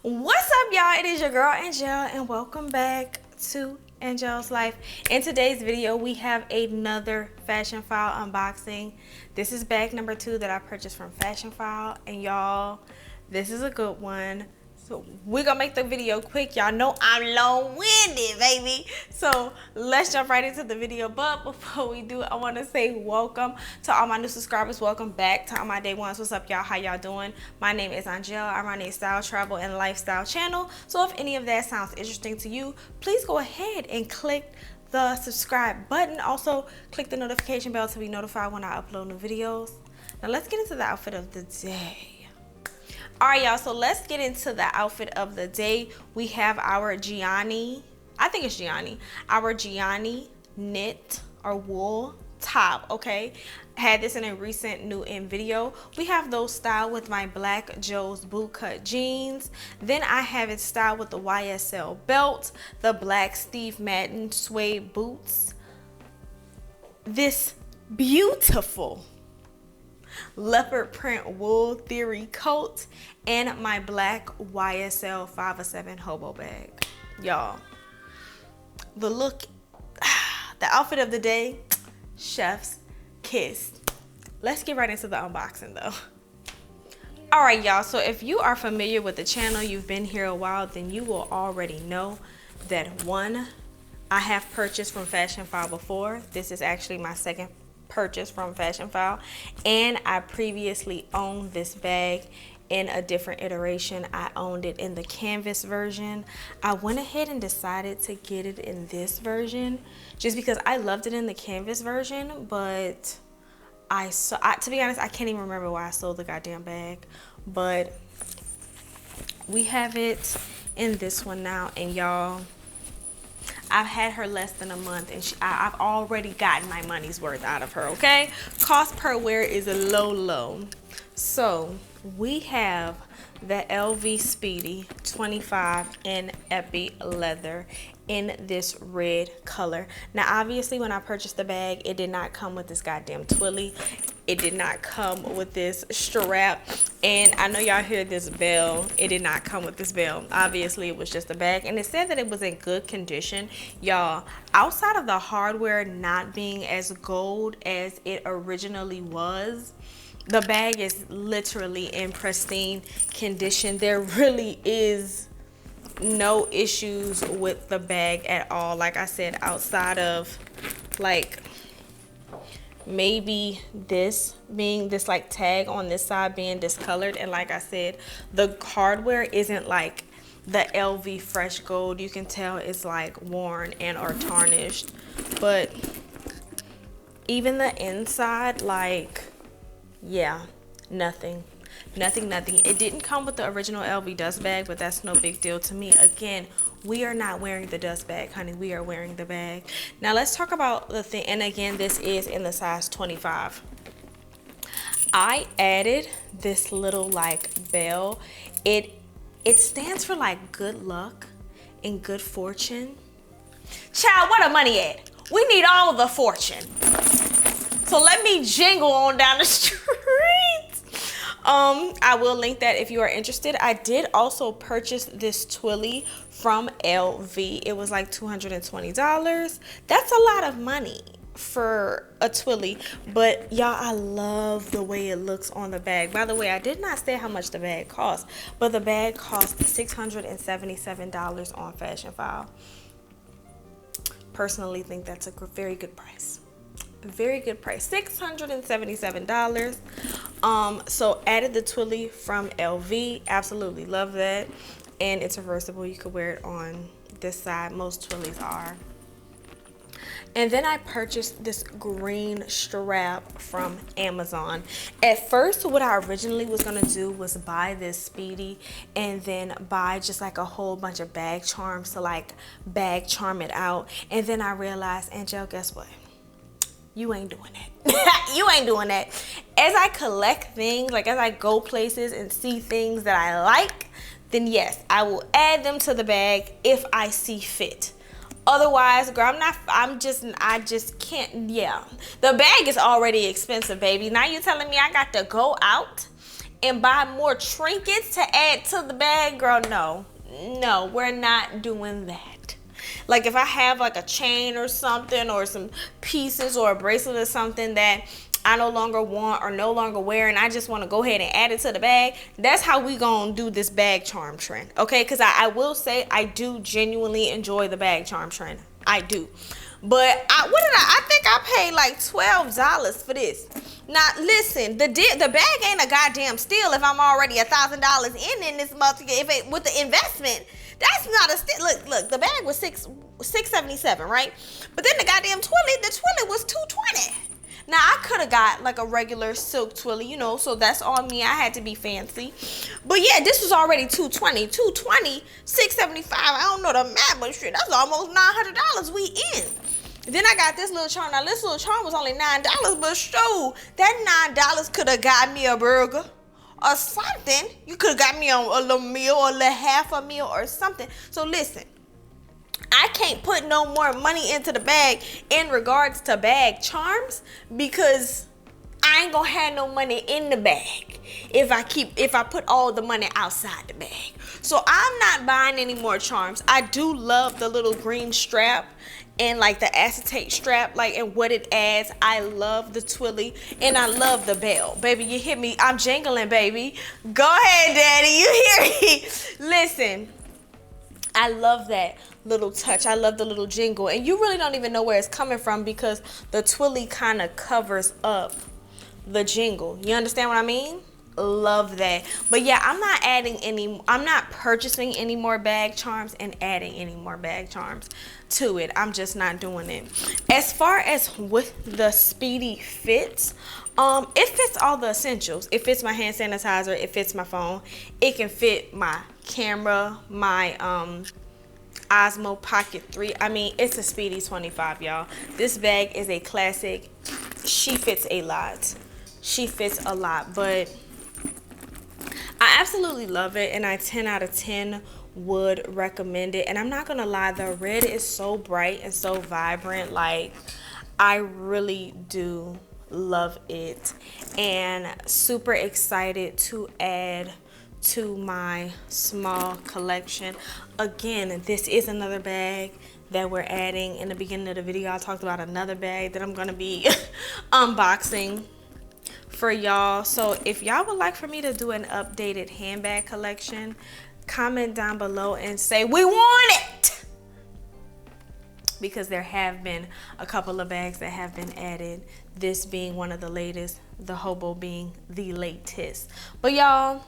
What's up, y'all? It is your girl Angelle, and welcome back to Angelle's Life. In today's video, we have another Fashionphile unboxing. This is bag number 2 that I purchased from Fashionphile, and y'all, this is a good one. So we're gonna make the video quick. Y'all know I'm long-winded, baby. So let's jump right into the video. But before we do, I want to say welcome to all my new subscribers. Welcome back to all my day ones. What's up, y'all? How y'all doing? My name is Angelle. I run a style, travel, and lifestyle channel. So if any of that sounds interesting to you, please go ahead and click the subscribe button. Also, click the notification bell to be notified when I upload new videos. Now let's get into the outfit of the day. All right, y'all, so let's get into the outfit of the day. We have our Gianni, I think it's Gianni, our Gianni knit or wool top, okay? Had this in a recent new in video. We have those styled with my black Joe's bootcut jeans. Then I have it styled with the YSL belt, the black Steve Madden suede boots, this beautiful leopard print wool theory coat, and my black YSL 507 hobo bag. Y'all, the look, the outfit of the day, chef's kiss. Let's get right into the unboxing though. All right, y'all, so if you are familiar with the channel, you've been here a while, then you will already know that one, I have purchased from Fashionphile before. This is actually my second purchase from Fashionphile, and I previously owned this bag in a different iteration. I owned it in the canvas version. I went ahead and decided to get it in this version just because I loved it in the canvas version, but to be honest, I can't even remember why I sold the goddamn bag. But we have it in this one now, and y'all, I've had her less than a month, and I've already gotten my money's worth out of her, okay? Cost per wear is a low. So we have the LV Speedy 25 in Epi leather in this red color. Now, obviously, when I purchased the bag, it did not come with this goddamn twilly. It did not come with this strap, and I know y'all hear this bell. It did not come with this bell. Obviously, it was just a bag, and it said that it was in good condition. Y'all, outside of the hardware not being as gold as it originally was, the bag is literally in pristine condition. There really is no issues with the bag at all. Like I said, outside of like maybe this being this like tag on this side being discolored, and like I said, the hardware isn't like the LV fresh gold. You can tell it's like worn and or tarnished, but even the inside, like, yeah, nothing. It didn't come with the original LV dust bag, but that's no big deal to me. Again, we are not wearing the dust bag, honey. We are wearing the bag. Now let's talk about the thing. And again, this is in the size 25. I added this little like bell. It stands for like good luck and good fortune. Child, where the money at? We need all the fortune. So let me jingle on down the street. I will link that if you are interested. I did also purchase this twilly from LV. It was like $220. That's a lot of money for a twilly, but y'all, I love the way it looks on the bag. By the way, I did not say how much the bag cost, but the bag cost $677 on Fashionphile. Personally think that's a very good price. Very good price, $677. So added the twilly from LV. Absolutely love that, and it's reversible. You could wear it on this side. Most twillies are. And then I purchased this green strap from Amazon. At first, what I originally was gonna do was buy this Speedy and then buy just like a whole bunch of bag charms to like bag charm it out. And then I realized, Angelle, guess what? You ain't doing that. You ain't doing that. As I collect things, like as I go places and see things that I like, then yes, I will add them to the bag if I see fit. Otherwise, girl, I just can't, yeah. The bag is already expensive, baby. Now you're telling me I got to go out and buy more trinkets to add to the bag, girl, no. No, we're not doing that. Like if I have like a chain or something or some pieces or a bracelet or something that I no longer want or no longer wear, and I just want to go ahead and add it to the bag, that's how we gonna do this bag charm trend, okay? Because I will say I do genuinely enjoy the bag charm trend. I do. But I think I paid like $12 for this. Now listen, the bag ain't a goddamn steal if I'm already $1,000 in this month. If it with the investment, that's not a steal. Look, the bag was $677, right? But then the goddamn twilly was $220. Now I could have got like a regular silk twilly, you know, so that's on me. I had to be fancy. But yeah, this was already $220, $675. I don't know the math, but shit, that's almost $900 we in. Then I got this little charm. Now this little charm was only $9, but show that $9 could have got me a burger or something. You could have got me a little meal or a little half a meal or something. So listen, I can't put no more money into the bag in regards to bag charms because I ain't gonna have no money in the bag if I put all the money outside the bag. So I'm not buying any more charms. I do love the little green strap and like the acetate strap, like, and what it adds. I love the twilly and I love the bell. Baby, you hear me? I'm jingling, baby. Go ahead, daddy. You hear me? Listen, I love that little touch. I love the little jingle, and you really don't even know where it's coming from because the twilly kind of covers up the jingle. You understand what I mean? Love that. But yeah, I'm not purchasing any more bag charms and adding any more bag charms to it. I'm just not doing it. As far as with the Speedy fits, it fits all the essentials. It fits my hand sanitizer, it fits my phone, it can fit my camera, my Osmo Pocket 3. I mean, it's a Speedy 25, y'all. This bag is a classic. She fits a lot. She fits a lot, but I absolutely love it, and I 10 out of 10 would recommend it. And I'm not gonna lie, the red is so bright and so vibrant. Like, I really do love it, and super excited to add to my small collection. Again, this is another bag that we're adding. In the beginning of the video, I talked about another bag that I'm gonna be unboxing for y'all. So if y'all would like for me to do an updated handbag collection, comment down below and say we want it, because there have been a couple of bags that have been added, this being one of the latest, the hobo being the latest. But y'all,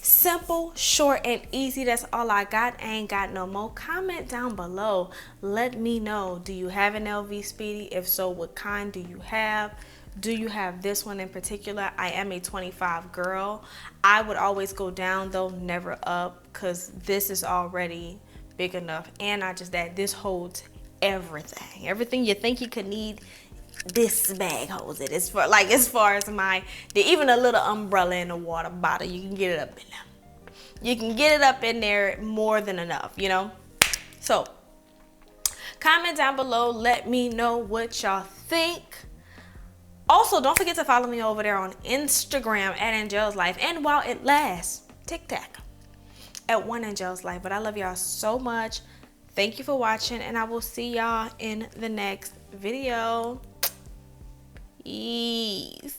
simple, short, and easy. That's all I got. I ain't got no more. Comment down below. Let me know. Do you have an LV Speedy? If so, what kind do you have? Do you have this one in particular? I am a 25 girl. I would always go down though, never up, because this is already big enough. And I just that this holds everything. Everything you think you could need, this bag holds it. It's for like, as far as even a little umbrella and a water bottle, you can get it up in there. You can get it up in there more than enough, you know? So comment down below, let me know what y'all think. Also, don't forget to follow me over there on Instagram at Angelle's Life, and while it lasts, TikTok at one Angelle's Life. But I love y'all so much. Thank you for watching, and I will see y'all in the next video. Peace.